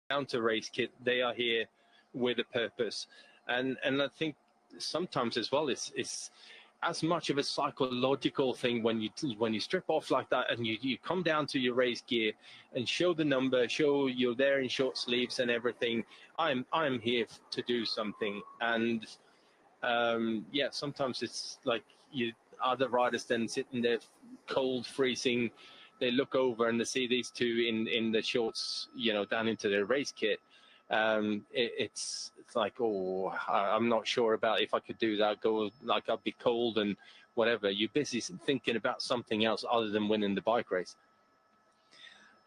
down to race kit. They are here with a purpose, and I think sometimes as well it's as much of a psychological thing when you strip off like that and you come down to your race gear and show the number, show you're there in short sleeves and everything. I'm here to do something, and yeah, sometimes it's like other riders then sitting there cold, freezing. They look over and they see these two in the shorts, down into their race kit. It's like, oh, I'm not sure about if I could do that. Go like I'd be cold and whatever. You're busy thinking about something else other than winning the bike race.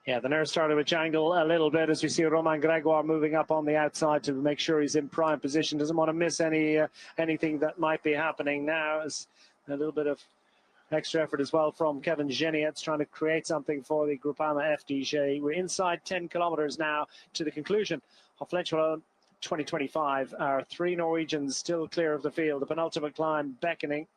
Yeah, the nerves started with jangle a little bit as we see Romain Grégoire moving up on the outside to make sure he's in prime position. Doesn't want to miss anything that might be happening now. As a little bit of extra effort as well from Kevin Genietz trying to create something for the Groupama FDJ. We're inside 10 kilometers now to the conclusion of Flèche Wallonne 2025. Our three Norwegians still clear of the field. The penultimate climb beckoning.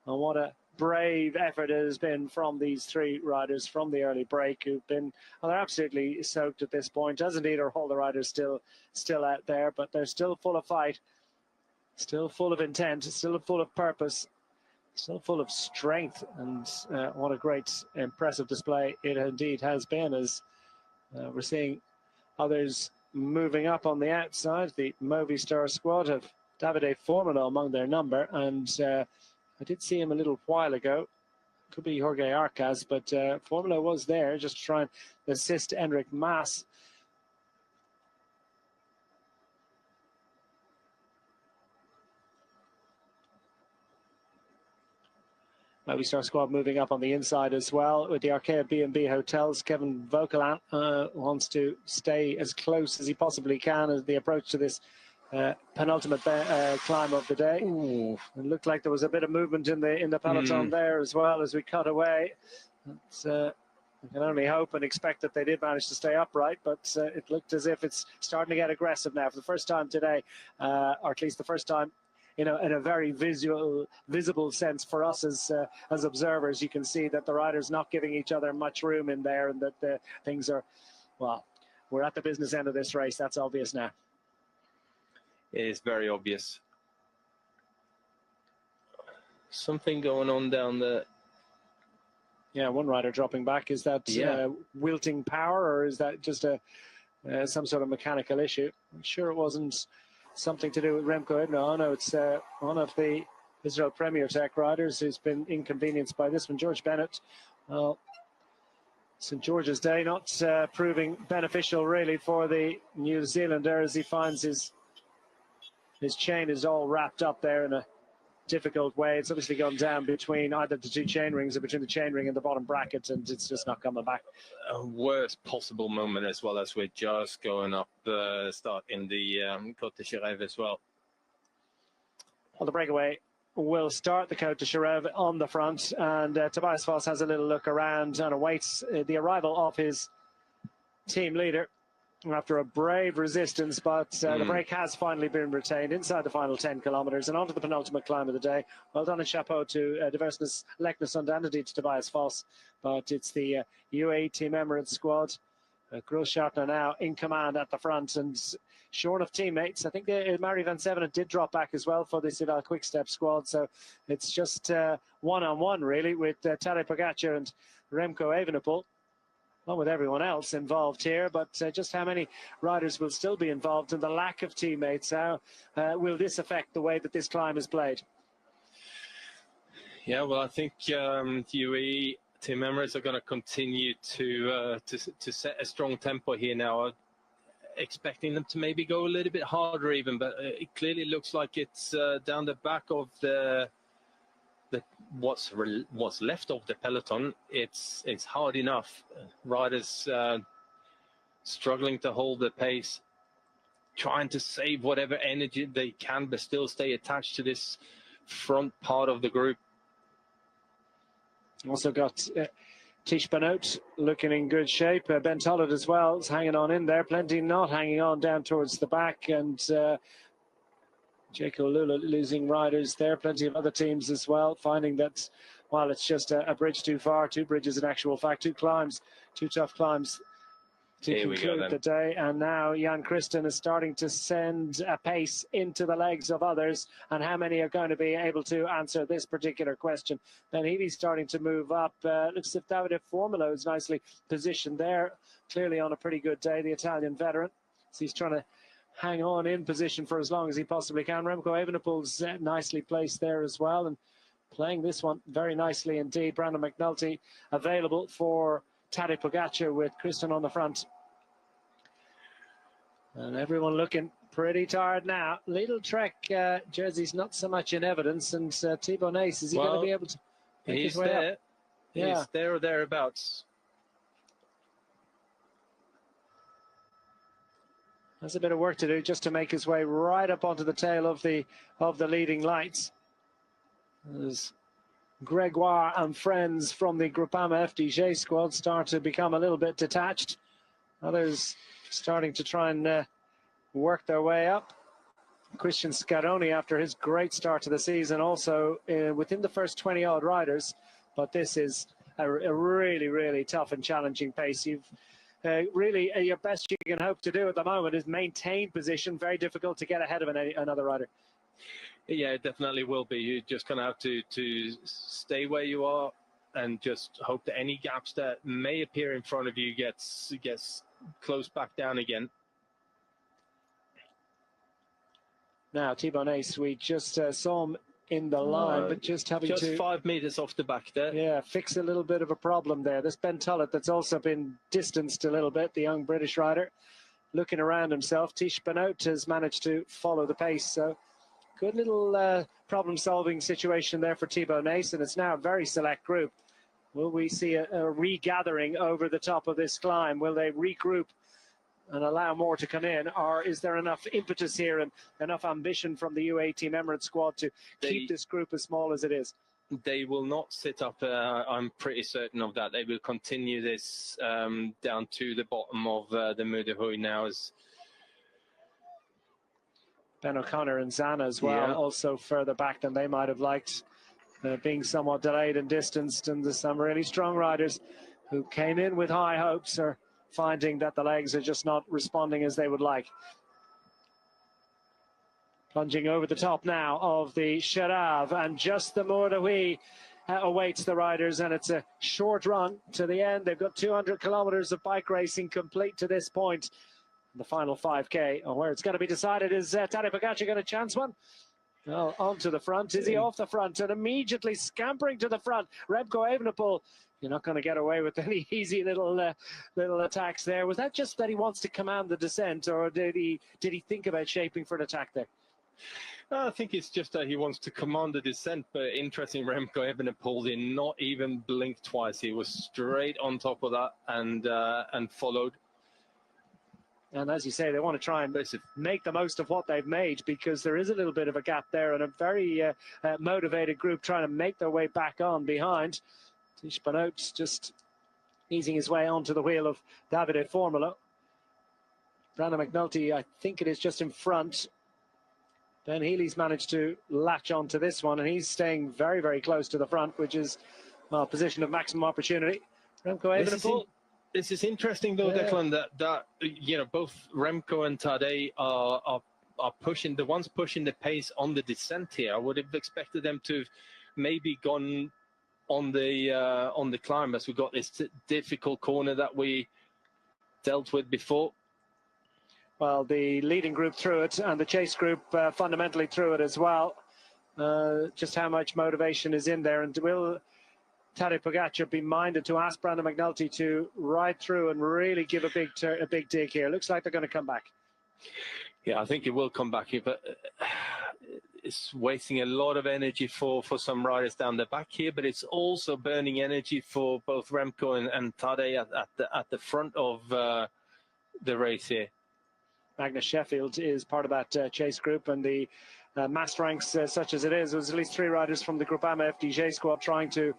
And what a brave effort it has been from these three riders from the early break who've been, well, they're absolutely soaked at this point, as indeed are all the riders still out there, but they're still full of fight, still full of intent, still full of purpose, still full of strength. And what a great, impressive display it indeed has been, as we're seeing others moving up on the outside. The Movistar squad have Davide Formolo among their number, and I did see him a little while ago. Could be Jorge Arcas, but Formolo was there just to try and assist Enric Mas. Movistar squad moving up on the inside as well with the Arkea B&B Hotels. Kevin Vauquelin wants to stay as close as he possibly can as the approach to this penultimate climb of the day. Ooh. It looked like there was a bit of movement in the peloton there as well as we cut away. We can only hope and expect that they did manage to stay upright, but it looked as if it's starting to get aggressive now for the first time today, or at least the first time in a very visible sense for us as observers. You can see that the riders not giving each other much room in there, and that things are, well, we're at the business end of this race. That's obvious now. It is very obvious. Something going on down there. Yeah, one rider dropping back. Is that wilting power, or is that just some sort of mechanical issue? I'm sure it wasn't something to do with Remco Evenepoel. No, it's one of the Israel Premier Tech riders who's been inconvenienced by this one, George Bennett. Well, St. George's Day not proving beneficial really for the New Zealander, as he finds his chain is all wrapped up there in a difficult way. It's obviously gone down between either the two chain rings or between the chain ring and the bottom bracket, and it's just not coming back. A worst possible moment, as well as we're just going up start in the Côte de Chérève as well. Well, the breakaway will start the Côte de Chérève on the front, and Tobias Foss has a little look around and awaits the arrival of his team leader after a brave resistance, but the break has finally been retained inside the final 10 kilometers and onto the penultimate climb of the day. Well done and chapeau to Diversnes Leknes and indeed to Tobias Foss, but it's the UAE Team Emirates squad. Großschartner now in command at the front and short of teammates. I think Mari van Sevenen did drop back as well for the Civil Quickstep squad, so it's just one-on-one really with Tadej Pogačar and Remco Evenepoel. Not with everyone else involved here, but just how many riders will still be involved, and the lack of teammates, how will this affect the way that this climb is played? Yeah, well, I think UAE Team Emirates are going to continue to set a strong tempo here now. Expecting them to maybe go a little bit harder even, but it clearly looks like it's down the back of what's left of the peloton. It's hard enough. Riders struggling to hold the pace, trying to save whatever energy they can, but still stay attached to this front part of the group. Also got Tish Benoot looking in good shape. Ben Tollett as well is hanging on in there. Plenty not hanging on down towards the back, and Jake Lula losing riders there. Plenty of other teams as well, finding that while it's just a bridge too far, two bridges in actual fact, two climbs, two tough climbs to conclude the day. And now Jan Christen is starting to send a pace into the legs of others. And how many are going to be able to answer this particular question? Ben Healy's starting to move up. Looks as if Davide Formolo is nicely positioned there. Clearly on a pretty good day, the Italian veteran. So he's trying to hang on in position for as long as he possibly can. Remco Evenepoel's nicely placed there as well, and playing this one very nicely indeed. Brandon McNulty available for Tadej Pogačar with Christen on the front. And everyone looking pretty tired now. Little Trek jersey's not so much in evidence, and Thibaut Nace, is he going to be able to make his way there. up? Yeah. He's there or thereabouts. There's a bit of work to do just to make his way right up onto the tail of the leading lights. As Gregoire and friends from the Groupama FDJ squad start to become a little bit detached. Others starting to try and work their way up. Christian Scaroni, after his great start to the season, also within the first 20-odd riders. But this is a really, really tough and challenging pace. You've really, your best you can hope to do at the moment is maintain position. Very difficult to get ahead of another rider. Yeah, it definitely will be. You're just going to have to stay where you are and just hope that any gaps that may appear in front of you gets closed back down again. Now, Thibaut Nace, we just saw him in the line, but just having just 5 meters off the back there. Yeah, fix a little bit of a problem there. This Ben Tullett that's also been distanced a little bit, the young British rider, looking around himself. Tish Benoit has managed to follow the pace, so good little problem-solving situation there for Thibaut Nace, and it's now a very select group. Will we see a regathering over the top of this climb? Will they regroup and allow more to come in, or is there enough impetus here and enough ambition from the UAE Team Emirates squad to keep this group as small as it is? They will not sit up. I'm pretty certain of that. They will continue this down to the bottom of the Mur de Huy now. As Ben O'Connor and Zana as well, also further back than they might have liked, being somewhat delayed and distanced. And there's some really strong riders who came in with high hopes are finding that the legs are just not responding as they would like. Plunging over the top now of the Sharav, and just the Mur de Huy awaits the riders, and it's a short run to the end. They've got 200 kilometers of bike racing complete to this point. The final 5K, where it's going to be decided, is Tadej Pogačar going to chance one? Well, onto the front. Is he off the front? And immediately scampering to the front, Remco Evenepoel. You're not going to get away with any easy little attacks there. Was that just that he wants to command the descent, or did he think about shaping for an attack there? I think it's just that he wants to command the descent, but interesting, Remco Evenepoel did not even blink twice. He was straight on top of that and followed. And as you say, they want to try and make the most of what they've made, because there is a little bit of a gap there, and a very motivated group trying to make their way back on behind. Tish Benoit's just easing his way onto the wheel of Davide Formolo. Brandon McNulty, I think it is just in front. Ben Healy's managed to latch onto this one, and he's staying very, very close to the front, which is a position of maximum opportunity. Remco Evenepoel. This is interesting, though, Declan, that you know, both Remco and Tadej are pushing, the ones pushing the pace on the descent here. I would have expected them to have maybe gone on the climb, as we got this difficult corner that we dealt with before. Well, the leading group threw it, and the chase group fundamentally threw it as well. Just how much motivation is in there, and will Tadej Pogačar be minded to ask Brandon McNulty to ride through and really give a big dig here? Looks like they're going to come back. Yeah, I think it will come back here, but it's wasting a lot of energy for some riders down the back here, but it's also burning energy for both Remco and Tadej at the front of the race here. Magnus Sheffield is part of that chase group, and the mass ranks, such as it is, there's at least 3 riders from the Groupama FDJ squad trying to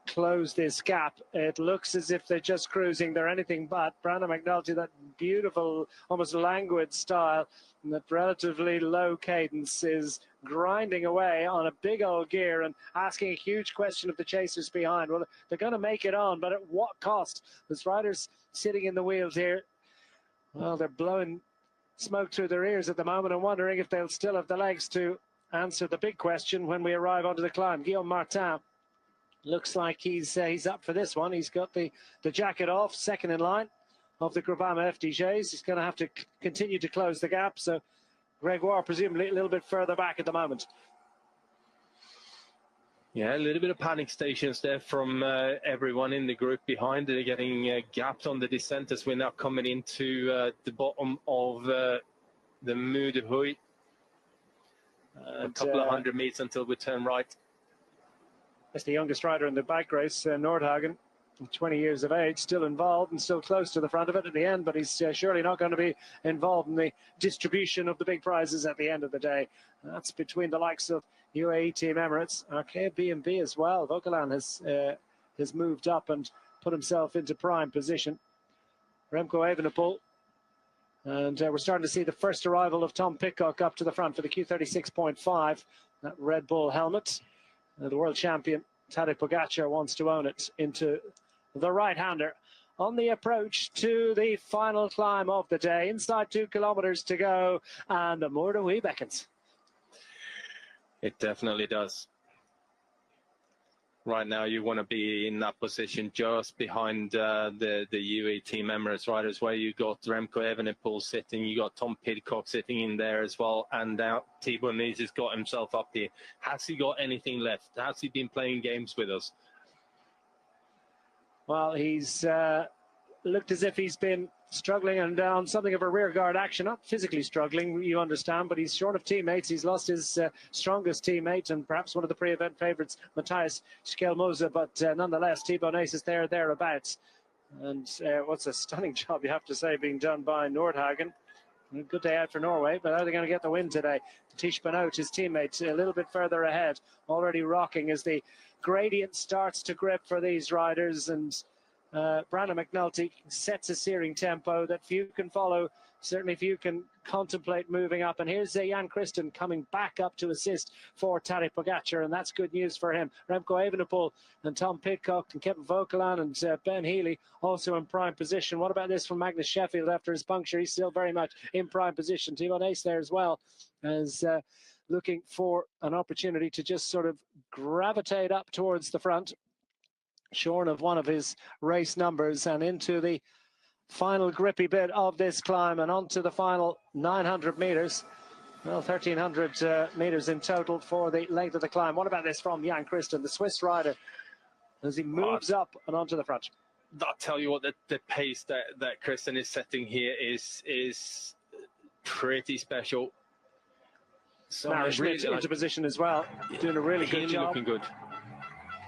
close this gap. It looks as if they're just cruising. They're anything but. Brandon McNulty, that beautiful, almost languid style, and that relatively low cadence, is grinding away on a big old gear and asking a huge question of the chasers behind. Well, they're going to make it on, but at what cost? There's riders sitting in the wheels here Well, they're blowing smoke through their ears at the moment and wondering if they'll still have the legs to answer the big question when we arrive onto the climb. Guillaume Martin looks like he's up for this one. He's got the jacket off, second in line of the Groupama FDJs. He's going to have to continue to close the gap. So Gregoire presumably a little bit further back at the moment. Yeah, a little bit of panic stations there from everyone in the group behind. They're getting gapped on the descent as we're now coming into the bottom of the Mur de Huy. A couple of 100 meters until we turn right. That's the youngest rider in the bike race, Nordhagen, 20 years of age, still involved and still close to the front of it at the end, but he's surely not going to be involved in the distribution of the big prizes at the end of the day. That's between the likes of UAE Team Emirates, Arcadia B&B as well. Vauquelin has moved up and put himself into prime position. Remco Evenepoel. And we're starting to see the first arrival of Tom Pidcock up to the front for the Q36.5, that Red Bull helmet. The world champion Tadej Pogačar wants to own it into the right-hander on the approach to the final climb of the day. Inside 2 kilometers to go, and the Mur de Huy beckons. It definitely does. Right now, you want to be in that position just behind the UAE Team Emirates riders, where you got Remco Evenepoel sitting, you got Tom Pidcock sitting in there as well, and now Thibaut Nies has got himself up here. Has he got anything left? Has he been playing games with us? Well, he's looked as if he's been struggling and on something of a rearguard action, not physically struggling, you understand, but he's short of teammates. He's lost his strongest teammate and perhaps one of the pre-event favourites, Matthias Schkelmoze, but nonetheless, Thibaut Nies is thereabouts. And what's a stunning job, you have to say, being done by Nordhagen. Good day out for Norway, but how are they going to get the win today? Tish Benoot, his teammate, a little bit further ahead, already rocking as the gradient starts to grip for these riders, and Brandon McNulty sets a searing tempo that few can follow, certainly few can contemplate moving up. And here's Jan Christen coming back up to assist for Tadej Pogačar, and that's good news for him. Remco Evenepoel and Tom Pidcock and Kevin Vauquelin and Ben Healy also in prime position. What about this from Magnus Sheffield after his puncture? He's still very much in prime position. Thibaut Nies there as well, as looking for an opportunity to just sort of gravitate up towards the front, shorn of one of his race numbers, and into the final grippy bit of this climb and onto the final 900 meters. Well, 1,300 meters in total for the length of the climb. What about this from Jan Christen, the Swiss rider, as he moves up and onto the front? I'll tell you what, the pace that Christen is setting here is pretty special. So Schmidt into position as well, doing a really good job. Looking good.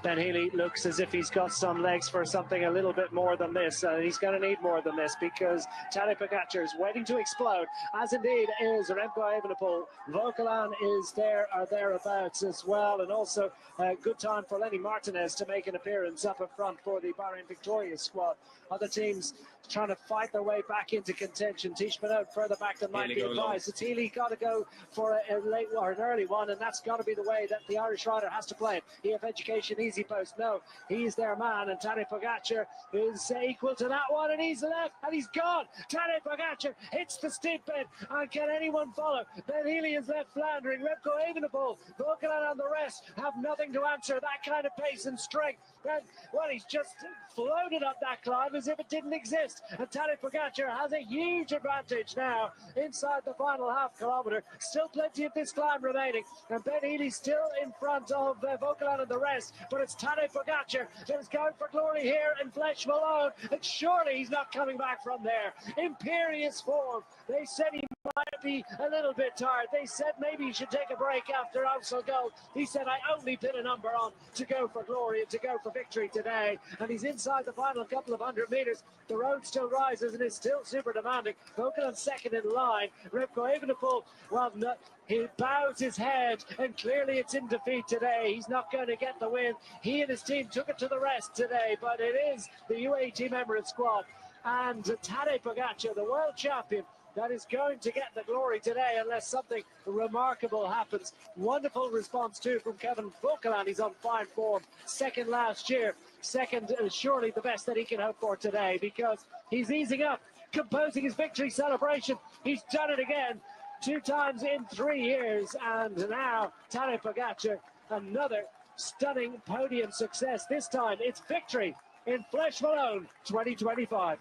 Ben Healy looks as if he's got some legs for something a little bit more than this. He's going to need more than this, because Tadej Pogačar is waiting to explode, as indeed is Remco Evenepoel. Vauquelin is there or thereabouts as well, and also a good time for Lenny Martinez to make an appearance up in front for the Bahrain Victoria squad. Other teams trying to fight their way back into contention. Tish Benoot further back than might be advised. It's Healy got to go for a late or an early one, and that's got to be the way that the Irish rider has to play it. EF Education easy post. No, he's their man, and Tadej Pogačar is equal to that one, and he's left, and he's gone. Tadej Pogačar hits the steep bit, and can anyone follow? Ben Healy is left floundering. Remco Evenepoel, Vauquelin and the rest have nothing to answer. That kind of pace and strength. And, well, he's just floated up that climb as if it didn't exist. And Tadej Pogačar has a huge advantage now inside the final half kilometre. Still plenty of this climb remaining. And Ben Healy still in front of Vauquelin and the rest. But it's Tadej Pogačar that is going for glory here in Flèche, Wallonne. And surely he's not coming back from there. Imperious form. They said he might be a little bit tired. They said maybe he should take a break after Amstel Gold. He said, I only put a number on to go for glory and to go for victory today. And he's inside the final couple of 100 meters. The road still rises and is still super demanding. Vauquelin second in line. Remco Evenepoel, well, no, he bows his head, and clearly it's in defeat today. He's not going to get the win. He and his team took it to the rest today, but it is the UAE Team Emirates squad and Tadej Pogačar, the world champion, that is going to get the glory today unless something remarkable happens. Wonderful response too from Kevin Vauquelin. He's on fine form. Second last year. Second, surely the best that he can hope for today, because he's easing up composing his victory celebration. He's done it again, 2 times in 3 years, and now Tadej Pogačar, another stunning podium success. This time it's victory in Flèche Wallonne 2025.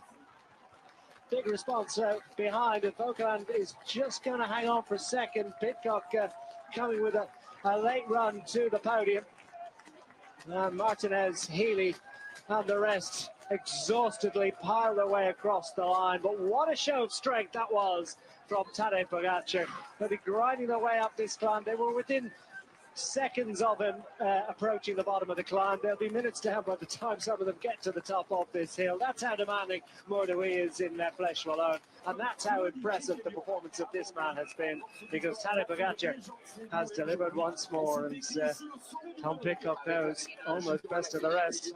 Big response behind, and Wallonne is just going to hang on for a second. Pidcock coming with a late run to the podium. Martinez, Healy and the rest exhaustedly pile their way across the line. But what a show of strength that was from Tadej Pogačar. They'll be grinding their way up this climb. They were within seconds of him approaching the bottom of the climb. There'll be minutes down by the time some of them get to the top of this hill. That's how demanding Mordui is in Flèche Wallonne, and that's how impressive the performance of this man has been, because Tadej Pogačar has delivered once more, and Tom Pidcock knows almost best of the rest.